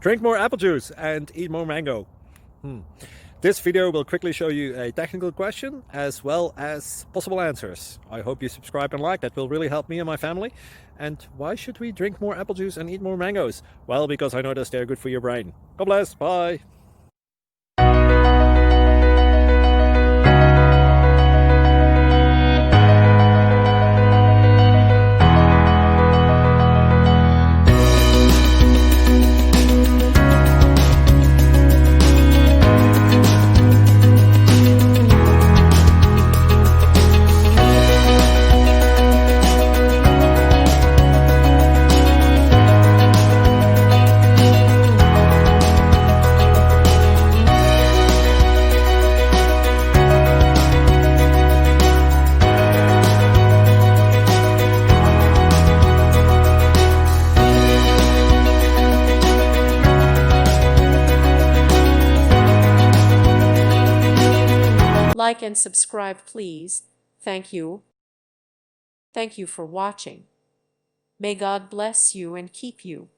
Drink more apple juice and eat more mango. This video will quickly show you a technical question as well as possible answers. I hope you subscribe and like, that will really help me and my family. And why should we drink more apple juice and eat more mangoes? Well, because I noticed they're good for your brain. God bless, bye! Like and subscribe, please. Thank you. Thank you for watching. May God bless you and keep you.